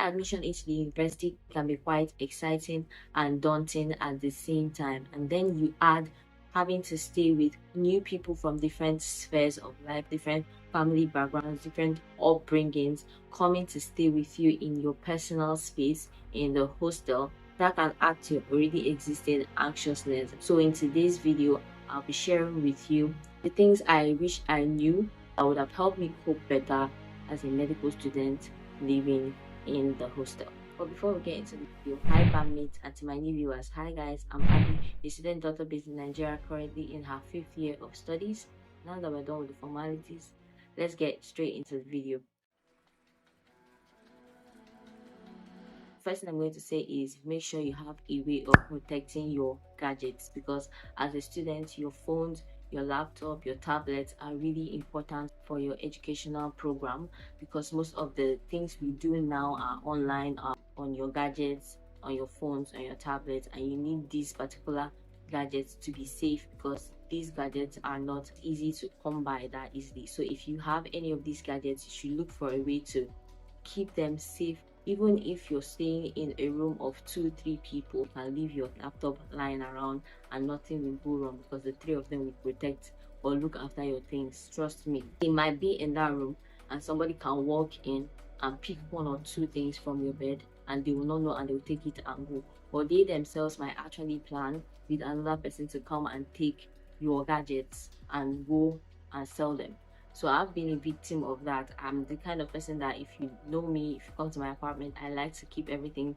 admission into the university can be quite exciting and daunting at the same time. And then you add having to stay with new people from different spheres of life, different family backgrounds, different upbringings, coming to stay with you in your personal space in the hostel. That can add to your already existing anxiousness. So in today's video, I'll be sharing with you the things I wish I knew that would have helped me cope better as a medical student living in the hostel. But before we get into the video, hi bandmates and to my new viewers. Hi guys, I'm Abby, a student doctor based in Nigeria, currently in her 5th year of studies. Now that we're done with the formalities, let's get straight into the video. First thing I'm going to say is make sure you have a way of protecting your gadgets, because as a student, your phones, your laptop, your tablets are really important for your educational program, because most of the things we do now are online, are on your gadgets, on your phones, on your tablets, and you need these particular gadgets to be safe, because these gadgets are not easy to come by that easily. So if you have any of these gadgets, you should look for a way to keep them safe. Even if you're staying in a room of 2-3 people, you can leave your laptop lying around and nothing will go wrong, because the 3 of them will protect or look after your things. Trust me, it might be in that room and somebody can walk in and pick 1 or 2 things from your bed and they will not know, and they will take it and go. Or they themselves might actually plan with another person to come and take your gadgets and go and sell them. So I've been a victim of that. I'm the kind of person that, if you know me, if you come to my apartment, I like to keep everything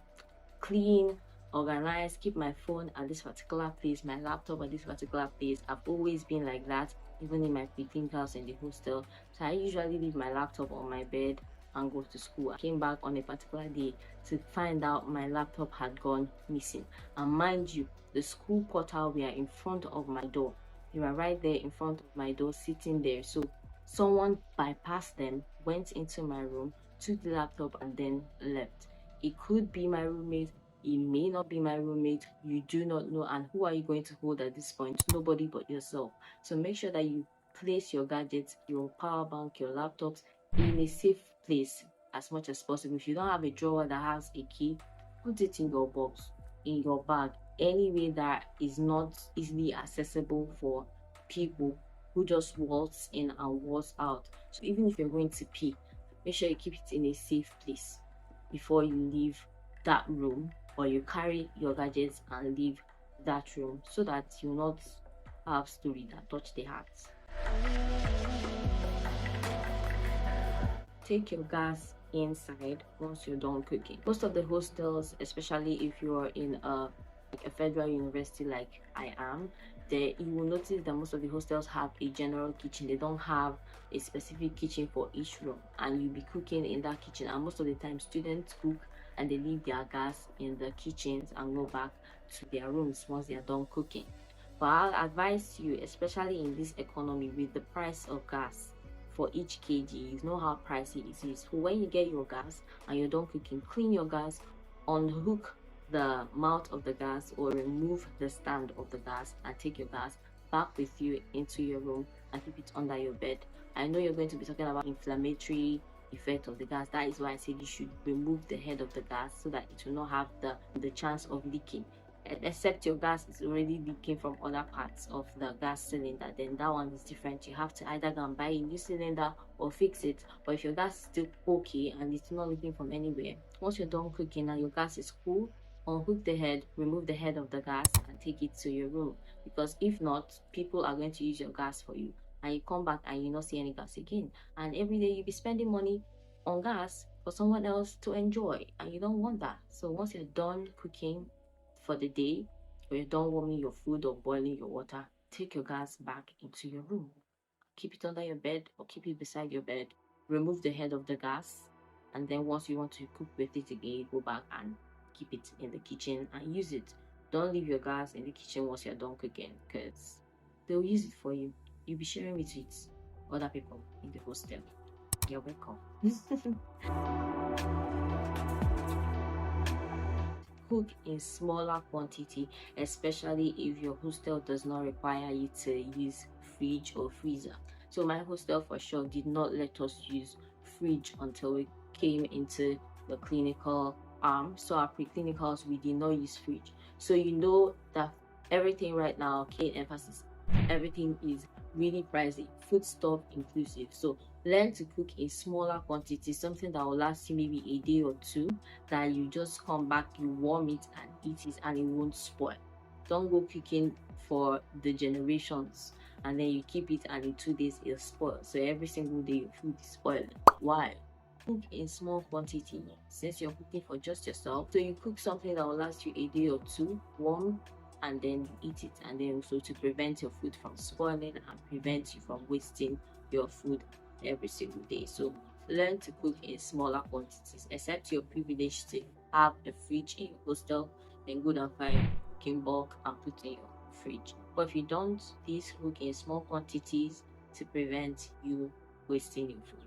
clean, organized, keep my phone at this particular place, my laptop at this particular place. I've always been like that, even in my pre-think house in the hostel. So I usually leave my laptop on my bed and go to school. I came back on a particular day to find out my laptop had gone missing. And mind you, the school portal were in front of my door. They were right there in front of my door, sitting there. So someone bypassed them, went into my room, took the laptop, and then left. It could be my roommate, it may not be my roommate, you do not know. And who are you going to hold at this point? Nobody but yourself. So make sure that you place your gadgets, your power bank, your laptops in a safe place as much as possible. If you don't have a drawer that has a key, put it in your box, in your bag, anyway that is not easily accessible for people who just waltz in and waltz out. So even if you're going to pee, make sure you keep it in a safe place before you leave that room, or you carry your gadgets and leave that room, so that you not have stories that touch the heart. Take your gas inside once you're done cooking. Most of the hostels, especially if you're in a federal university like I am, there you will notice that most of the hostels have a general kitchen. They don't have a specific kitchen for each room, and you'll be cooking in that kitchen. And most of the time students cook and they leave their gas in the kitchens and go back to their rooms once they are done cooking. But I'll advise you, especially in this economy with the price of gas for each kg, you know how pricey it is. So when you get your gas and you're done cooking, clean your gas, unhook the mouth of the gas or remove the stand of the gas, and take your gas back with you into your room and keep it under your bed. I know you're going to be talking about inflammatory effect of the gas. That is why I said you should remove the head of the gas, so that it will not have the chance of leaking. Except your gas is already leaking from other parts of the gas cylinder, then that one is different. You have to either go and buy a new cylinder or fix it. But if your gas is still okay and it's not leaking from anywhere, once you're done cooking and your gas is cool, unhook the head, remove the head of the gas, and take it to your room. Because if not, people are going to use your gas for you, and you come back and you not see any gas again. And every day you'll be spending money on gas for someone else to enjoy, and you don't want that. So once you're done cooking for the day, or you're done warming your food or boiling your water, take your gas back into your room. Keep it under your bed or keep it beside your bed. Remove the head of the gas, and then once you want to cook with it again, go back and keep it in the kitchen and use it. Don't leave your gas in the kitchen once you're done cooking, because they'll use it for you. You'll be sharing it with other people in the hostel. You're welcome. Cook in smaller quantity, especially if your hostel does not require you to use fridge or freezer. So my hostel for sure did not let us use fridge until we came into the clinical so our pre-clinicals we did not use fridge. So you know that everything right now, key emphasis, everything is really pricey, food stuff inclusive. So learn to cook in smaller quantities, something that will last you maybe a day or two, that you just come back, you warm it and eat it and it won't spoil. Don't go cooking for the generations and then you keep it and in 2 days it'll spoil. So every single day your food is spoiling. Why? Cook in small quantity since you're cooking for just yourself. So you cook something that will last you a day or two, warm, and then you eat it. And then also to prevent your food from spoiling and prevent you from wasting your food every single day. So learn to cook in smaller quantities, except you're privileged to have a fridge in your hostel, then go and find cooking bulk and put in your fridge. But if you don't, please cook in small quantities to prevent you wasting your food.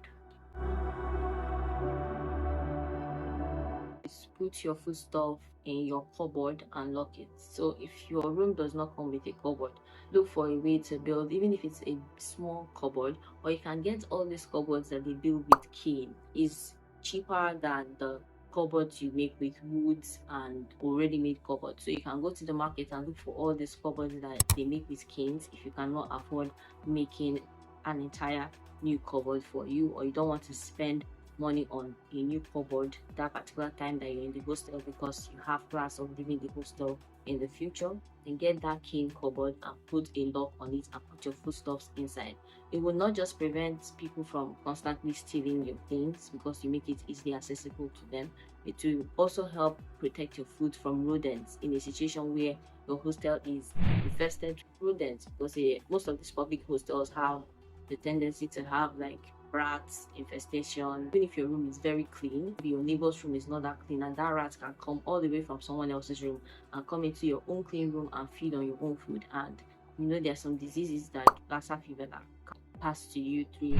Put your food stuff in your cupboard and lock it. So if your room does not come with a cupboard, look for a way to build, even if it's a small cupboard, or you can get all these cupboards that they build with cane. It's cheaper than the cupboards you make with woods and already made cupboards. So you can go to the market and look for all these cupboards that they make with canes if you cannot afford making an entire new cupboard for you, or you don't want to spend money on a new cupboard that particular time that you're in the hostel because you have plans of leaving the hostel in the future. Then get that cane cupboard and put a lock on it and put your foodstuffs inside. It will not just prevent people from constantly stealing your things because you make it easily accessible to them. It will also help protect your food from rodents in a situation where your hostel is infested with rodents, because most of these public hostels have the tendency to have like rats infestation. Even if your room is very clean, if your neighbor's room is not that clean, and that rat can come all the way from someone else's room and come into your own clean room and feed on your own food. And you know there are some diseases that Lassa fever that can pass to you through,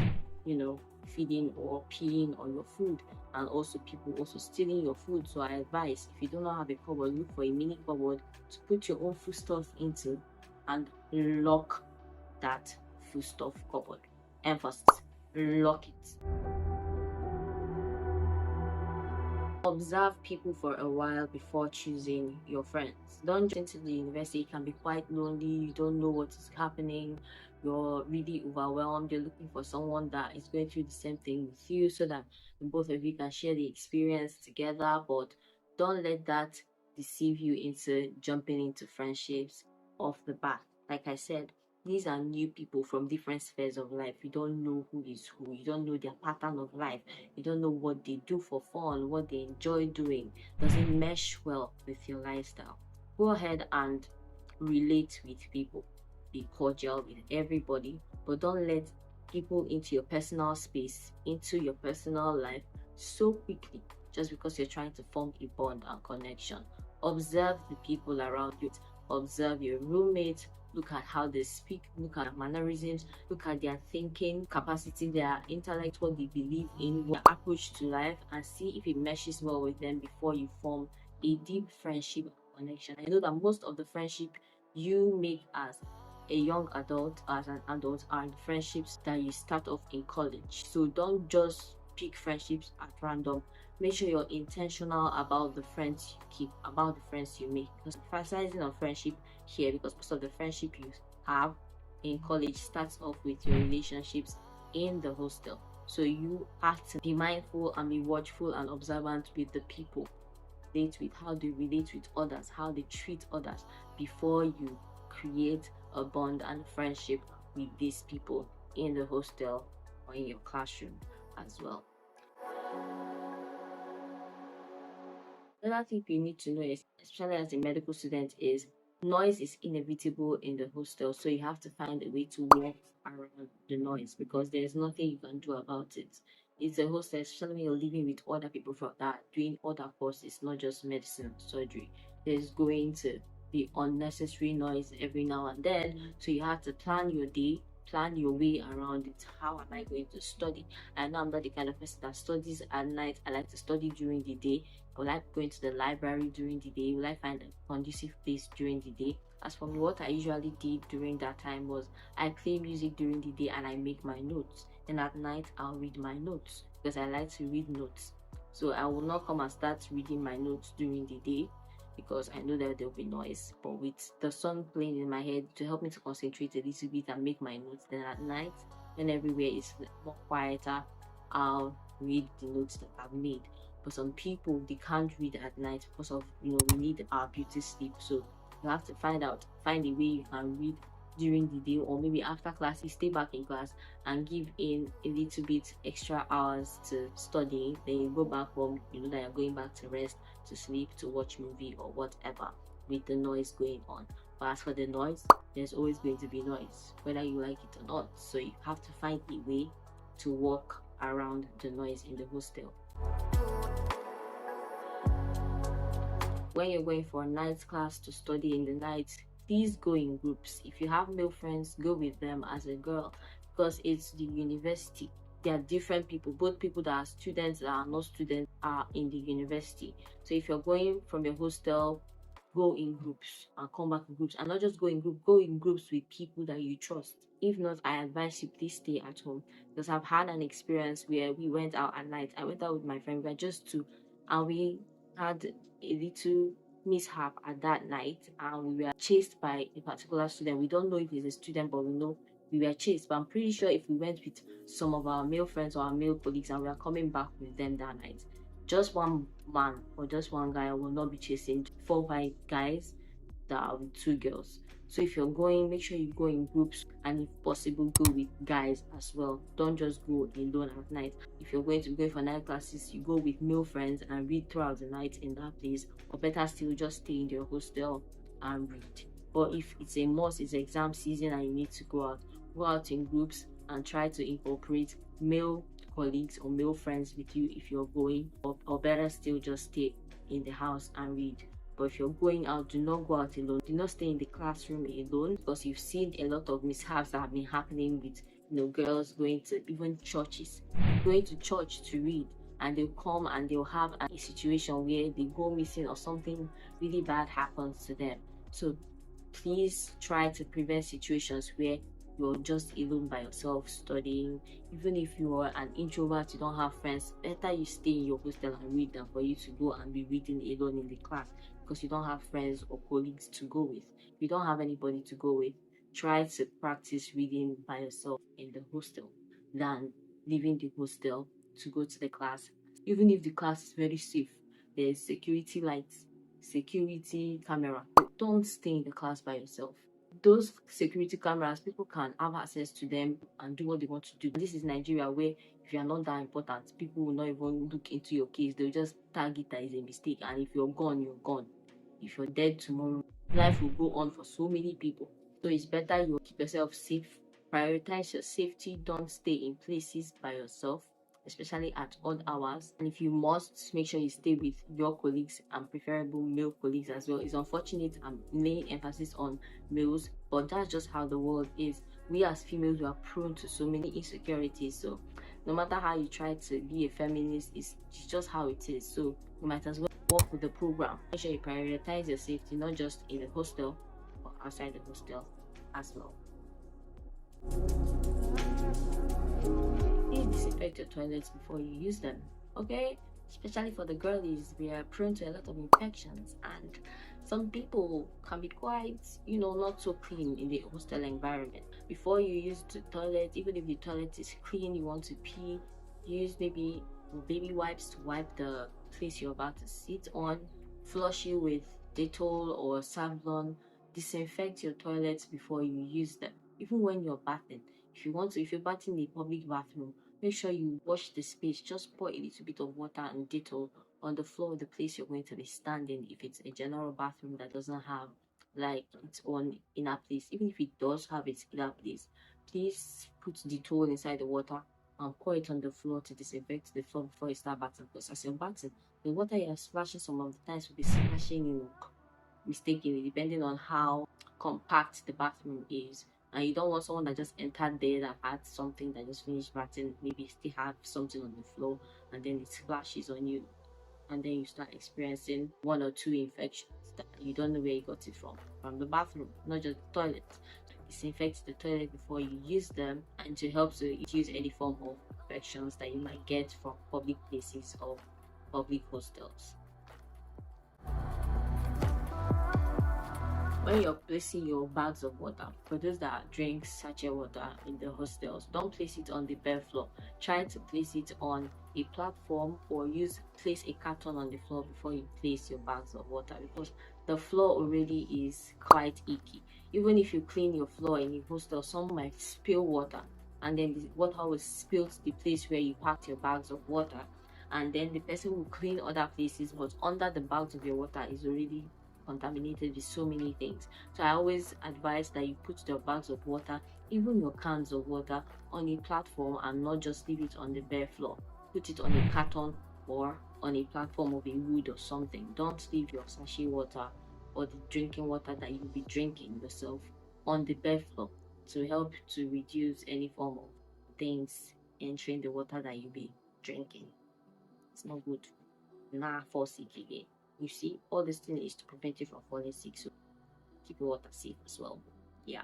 feeding or peeing on your food, and also people also stealing your food. So I advise, if you do not have a cupboard, look for a mini cupboard to put your own foodstuff into and lock that foodstuff cupboard. Emphasis, lock it. Observe people for a while before choosing your friends. Don't jump into the university, it can be quite lonely, you don't know what is happening, you're really overwhelmed, you're looking for someone that is going through the same thing with you so that both of you can share the experience together. But don't let that deceive you into jumping into friendships off the bat. Like I said, these are new people from different spheres of life. You don't know who is who. You don't know their pattern of life. You don't know what they do for fun, what they enjoy doing. Does it mesh well with your lifestyle? Go ahead and relate with people. Be cordial with everybody, but don't let people into your personal space, into your personal life so quickly just because you're trying to form a bond and connection. Observe the people around you. Observe your roommates. Look at how they speak, look at mannerisms, look at their thinking capacity, their intellect, what they believe in, their approach to life, and see if it meshes well with them before you form a deep friendship connection. I know that most of the friendship you make as a young adult, as an adult, are the friendships that you start off in college. So don't just pick friendships at random. Make sure you're intentional about the friends you keep, about the friends you make. Because emphasizing on friendship here, because most of the friendship you have in college starts off with your relationships in the hostel. So you have to be mindful and be watchful and observant with the people relate with, how they relate with others, how they treat others before you create a bond and friendship with these people in the hostel or in your classroom as well. Another thing you need to know is, especially as a medical student, is noise is inevitable in the hostel. So you have to find a way to work around the noise because there's nothing you can do about it. It's a hostel, especially when you're living with other people from that doing other courses, not just medicine, surgery. There's going to be unnecessary noise every now and then. So you have to plan your day, plan your way around it. How am I going to study? I know I'm not the kind of person that studies at night. I like to study during the day. I like going to the library during the day. Will I find a conducive place during the day? As for me, what I usually did during that time was I play music during the day and I make my notes. Then at night, I'll read my notes because I like to read notes. So I will not come and start reading my notes during the day because I know that there will be noise. But with the song playing in my head to help me to concentrate a little bit and make my notes, then at night, when everywhere is more quieter, I'll read the notes that I've made. But some people, they can't read at night because of, we need our beauty sleep. So you have to find a way you can read during the day, or maybe after class you stay back in class and give in a little bit extra hours to studying. Then you go back home, you know that you're going back to rest, to sleep, to watch movie or whatever with the noise going on. But as for the noise, there's always going to be noise whether you like it or not. So you have to find a way to walk around the noise in the hostel. When you're going for a night class to study in the night, please go in groups. If you have male friends, go with them as a girl, because it's the university. There are different people, both people that are students that are not students are in the university. So if you're going from your hostel, go in groups and come back in groups, and not just go in groups with people that you trust. If not, I advise you please stay at home, because I've had an experience where we went out at night. I went out with my friend, we were just two, and we had a little mishap at that night, and we were chased by a particular student. We don't know if he's a student, but we know we were chased. But I'm pretty sure if we went with some of our male friends or our male colleagues and we are coming back with them that night, just one man or just one guy will not be chasing 4 5 guys that are with 2 girls. So if you're going, make sure you go in groups, and if possible go with guys as well. Don't just go alone at night. If you're going to go for night classes, you go with male friends and read throughout the night in that place, or better still, just stay in your hostel and read. But if it's a must, it's exam season and you need to go out in groups and try to incorporate male colleagues or male friends with you if you're going, or better still, just stay in the house and read. But if you're going out, do not go out alone. Do not stay in the classroom alone, because you've seen a lot of mishaps that have been happening with girls going to even churches, going to church to read, and they'll come and they'll have a situation where they go missing or something really bad happens to them. So please try to prevent situations where you're just alone by yourself studying. Even if you are an introvert, you don't have friends, better you stay in your hostel and read than for you to go and be reading alone in the class, because you don't have friends or colleagues to go with. If you don't have anybody to go with, try to practice reading by yourself in the hostel than leaving the hostel to go to the class. Even if the class is very safe, there's security lights, security camera, don't stay in the class by yourself. Those security cameras, people can have access to them and do what they want to do. This is Nigeria, where if you are not that important, people will not even look into your case. They'll just tag it as a mistake, and if you're gone, you're gone. If you're dead tomorrow, life will go on for so many people. So it's better you keep yourself safe, prioritize your safety. Don't stay in places by yourself, especially at odd hours. And if you must, make sure you stay with your colleagues, and preferable male colleagues as well. It's unfortunate I'm laying emphasis on males, but that's just how the world is. We as females, we are prone to so many insecurities. So no matter how you try to be a feminist, it's just how it is. So you might as well work with the program. Make sure you prioritize your safety, not just in the hostel, but outside the hostel as well. Please disinfect your toilets before you use them, okay? Especially for the girlies, we are prone to a lot of infections, and some people can be quite, not so clean in the hostel environment. Before you use the toilet, even if the toilet is clean, you want to pee, use maybe baby wipes to wipe the place you're about to sit on, flush it with Dettol or Savlon, disinfect your toilets before you use them. Even when you're bathing, if you're bathing in a public bathroom, make sure you wash the space. Just pour a little bit of water and Dettol on the floor of the place you're going to be standing. If it's a general bathroom that doesn't have like its own inner place, even if it does have its inner place, please put Dettol inside the water and pour it on the floor to disinfect the floor before you start bathing. Because as you're bathing, the water you're splashing some of the times will be splashing mistakenly, depending on how compact the bathroom is. And you don't want someone that just entered there that had something that just finished bathing, maybe still have something on the floor, and then it splashes on you, and then you start experiencing 1 or 2 infections that you don't know where you got it from the bathroom, not just the toilet. Disinfect the toilet before you use them, and to help to reduce any form of infections that you might get from public places or public hostels. When you're placing your bags of water, for those that drink sachet water in the hostels, don't place it on the bare floor. Try to place it on a platform, or place a carton on the floor before you place your bags of water, because the floor already is quite icky. Even if you clean your floor in a hostel, some might spill water, and then the water will spill to the place where you packed your bags of water, and then the person will clean other places, but under the bags of your water is already contaminated with so many things. So I always advise that you put your bags of water, even your cans of water, on a platform, and not just leave it on the bare floor. Put it on a carton or on a platform of a wood or something. Don't leave your sachet water or the drinking water that you'll be drinking yourself on the bare floor, to help to reduce any form of things entering the water that you'll be drinking. It's not good. Nah, fall sick again. You see, all this thing is to prevent you from falling sick. So keep your water safe as well. Yeah.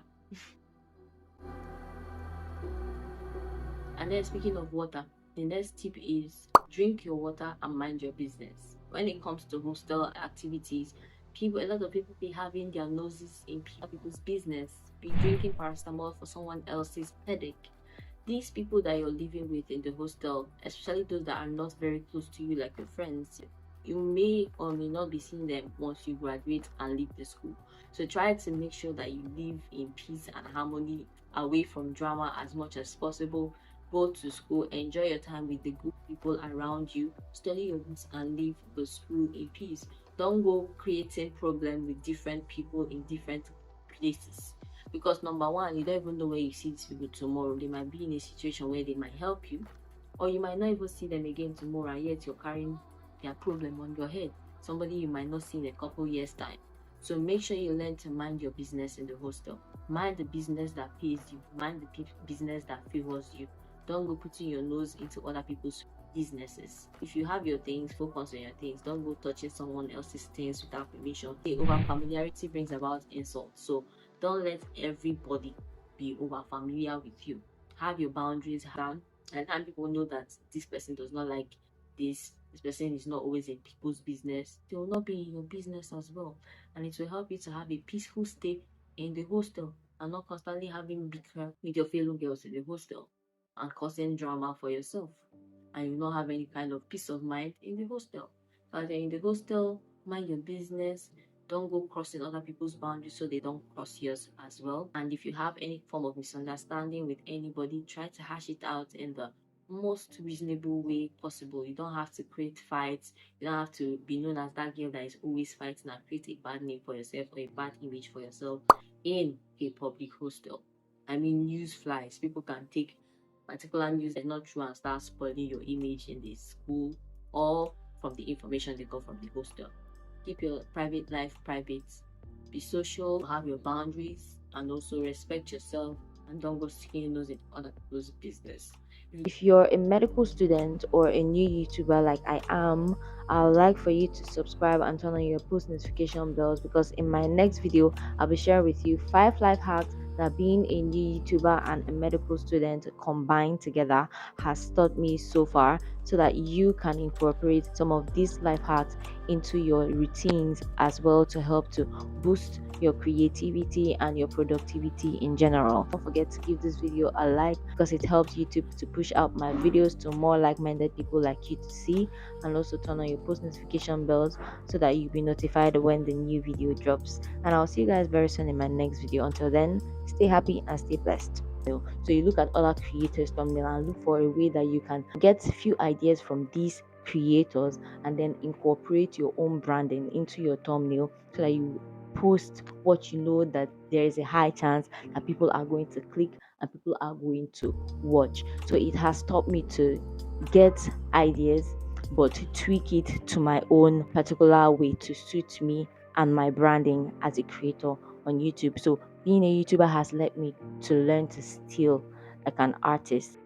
And then speaking of water, the next tip is drink your water and mind your business. When it comes to hostel activities, a lot of people be having their noses in people's business, be drinking paracetamol for someone else's headache. These people that you're living with in the hostel, especially those that are not very close to you, like your friends, you may or may not be seeing them once you graduate and leave the school. So try to make sure that you live in peace and harmony, away from drama as much as possible. Go to school, enjoy your time with the good people around you, study your books, and leave the school in peace. Don't go creating problem with different people in different places, because number one, you don't even know where you see these people tomorrow. They might be in a situation where they might help you, or you might not even see them again tomorrow, and yet you're carrying their problem on your head. Somebody you might not see in a couple years' time. So make sure you learn to mind your business in the hostel. Mind the business that pays you. Mind the business that favors you. Don't go putting your nose into other people's businesses. If you have your things, focus on your things. Don't go touching someone else's things without permission. Over familiarity brings about insult. So don't let everybody be over familiar with you. Have your boundaries down, and time people know that this person does not like this person is not always in people's business, they will not be in your business as well. And it will help you to have a peaceful stay in the hostel, and not constantly having bicker with your fellow girls in the hostel and causing drama for yourself. And you will not have any kind of peace of mind in the hostel. So as you're in the hostel, mind your business. Don't go crossing other people's boundaries so they don't cross yours as well. And if you have any form of misunderstanding with anybody, try to hash it out in the most reasonable way possible. You don't have to create fights. You don't have to be known as that girl that is always fighting and create a bad name for yourself or a bad image for yourself in a public hostel. I mean, news flies. People can take particular news that is not true and start spoiling your image in the school, or from the information they got from the hostel. Keep your private life private. Be social, have your boundaries, and also respect yourself, and don't go sticking your nose in other people's business. If you're a medical student or a new YouTuber like I am, I'd like for you to subscribe and turn on your post notification bells, because in my next video, I'll be sharing with you 5 life hacks that being a new YouTuber and a medical student combined together has taught me so far, so that you can incorporate some of these life hacks into your routines as well, to help to boost your creativity and your productivity in general. Don't forget to give this video a like, because it helps YouTube to push out my videos to more like-minded people like you to see, and also turn on your post notification bells so that you'll be notified when the new video drops. And I'll see you guys very soon in my next video. Until then, stay happy and stay blessed. So you look at other creators thumbnail and look for a way that you can get a few ideas from these creators, and then incorporate your own branding into your thumbnail, so that you post what you know that there is a high chance that people are going to click and people are going to watch. So it has taught me to get ideas, but to tweak it to my own particular way to suit me and my branding as a creator on YouTube. So being a YouTuber has led me to learn to steal like an artist.